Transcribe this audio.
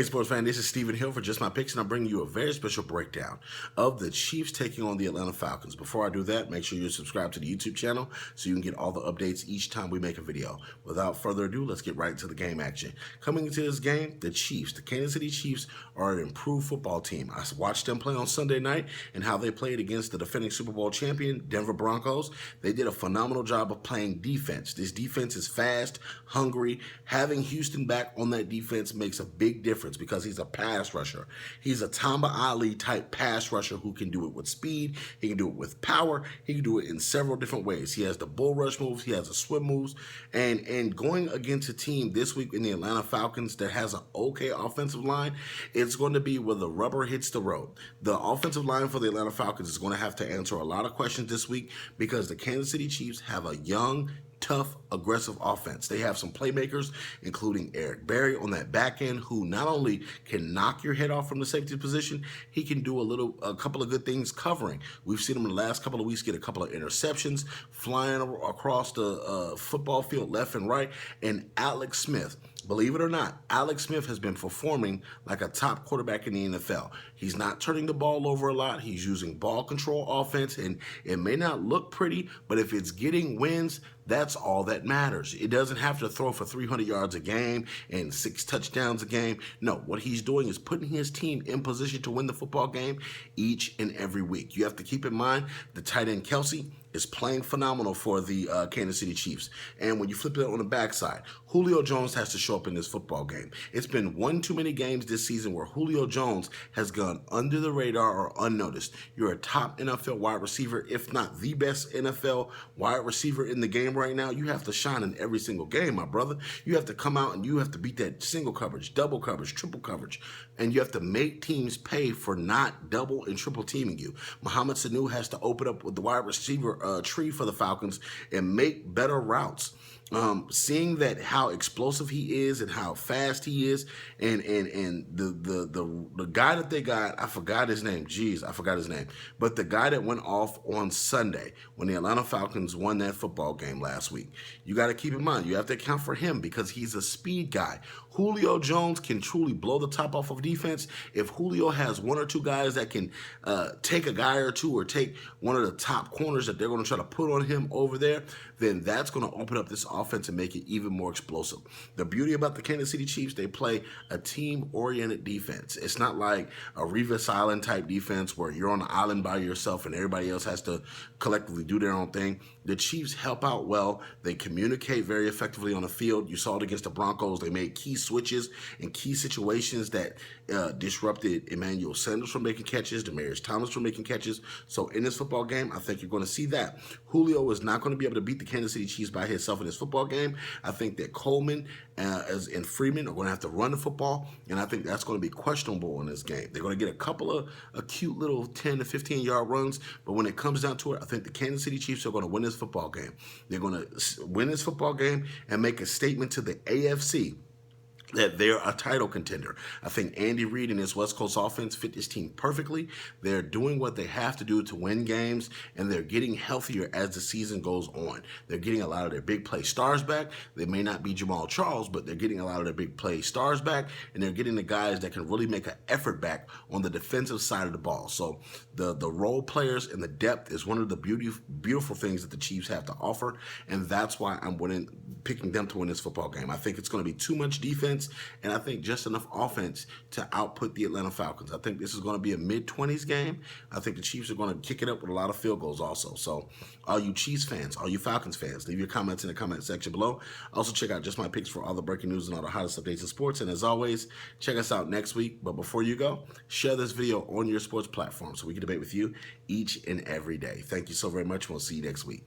Hey sports fan, this is Stephen Hill for Just My Picks, and I'm bringing you a very special breakdown of the Chiefs taking on the Atlanta Falcons. Before I do that, make sure you subscribe to the YouTube channel so you can get all the updates each time we make a video. Without further ado, let's get right into the game action. Coming into this game, the Kansas City Chiefs are an improved football team. I watched them play on Sunday night and how they played against the defending Super Bowl champion, Denver Broncos. They did a phenomenal job of playing defense. This defense is fast, hungry. Having Houston back on that defense makes a big difference because he's a pass rusher. He's a Tamba Ali type pass rusher who can do it with speed, he can do it with power, he can do it in several different ways. He has the bull rush moves, he has the swim moves, and going against a team this week in the Atlanta Falcons that has an okay offensive line, it's going to be where the rubber hits the road. The offensive line for the Atlanta Falcons is going to have to answer a lot of questions this week because the Kansas City Chiefs have a young, tough, aggressive offense. They have some playmakers, including Eric Berry on that back end, who not only can knock your head off from the safety position, he can do a couple of good things covering. We've seen him in the last couple of weeks get a couple of interceptions, flying across the football field left and right, and Alex Smith. Believe it or not, Alex Smith has been performing like a top quarterback in the NFL. He's not turning the ball over a lot. He's using ball control offense, and it may not look pretty, but if it's getting wins, that's all that matters. It doesn't have to throw for 300 yards a game and 6 touchdowns a game. No, what he's doing is putting his team in position to win the football game each and every week. You have to keep in mind the tight end Kelsey is playing phenomenal for the Kansas City Chiefs. And when you flip it on the backside, Julio Jones has to show up in this football game. It's been one too many games this season where Julio Jones has gone under the radar or unnoticed. You're a top NFL wide receiver, if not the best NFL wide receiver in the game right now. You have to shine in every single game, my brother. You have to come out and you have to beat that single coverage, double coverage, triple coverage, and you have to make teams pay for not double and triple teaming you. Mohamed Sanu has to open up with the wide receiver tree for the Falcons and make better routes. Seeing that how explosive he is and how fast he is, and the guy that they got, I forgot his name. Jeez, I forgot his name. But the guy that went off on Sunday when the Atlanta Falcons won that football game last week, you got to keep in mind, you have to account for him because he's a speed guy. Julio Jones can truly blow the top off of defense. If Julio has one or two guys that can take a guy or two or take one of the top corners that they're going to try to put on him over there, then that's going to open up this offense and make it even more explosive. The beauty about the Kansas City Chiefs, they play a team-oriented defense. It's not like a Revis Island type defense where you're on the island by yourself and everybody else has to collectively do their own thing. The Chiefs help out well. They communicate very effectively on the field. You saw it against the Broncos. They made key switches in key situations that disrupted Emmanuel Sanders from making catches, Demaryius Thomas from making catches. So in this football game, I think you're going to see that. Julio is not going to be able to beat the Kansas City Chiefs by himself in this football game. I think that Coleman and Freeman are going to have to run the football, and I think that's going to be questionable in this game. They're going to get a couple of cute little 10 to 15-yard runs, but when it comes down to it, I think the Kansas City Chiefs are going to win this football game. They're going to win this football game and make a statement to the AFC that they're a title contender. I think Andy Reid and his West Coast offense fit this team perfectly. They're doing what they have to do to win games, and they're getting healthier as the season goes on. They're getting a lot of their big play stars back. They may not be Jamal Charles, but they're getting a lot of their big play stars back, and they're getting the guys that can really make an effort back on the defensive side of the ball. So the role players and the depth is one of the beautiful things that the Chiefs have to offer, and that's why I'm picking them to win this football game. I think it's going to be too much defense, and I think just enough offense to output the Atlanta Falcons. I think this is going to be a mid-20s game. I think the Chiefs are going to kick it up with a lot of field goals also. So all you Chiefs fans, all you Falcons fans, leave your comments in the comment section below. Also check out Just My Picks for all the breaking news and all the hottest updates in sports. And as always, check us out next week. But before you go, share this video on your sports platform so we can debate with you each and every day. Thank you so very much. We'll see you next week.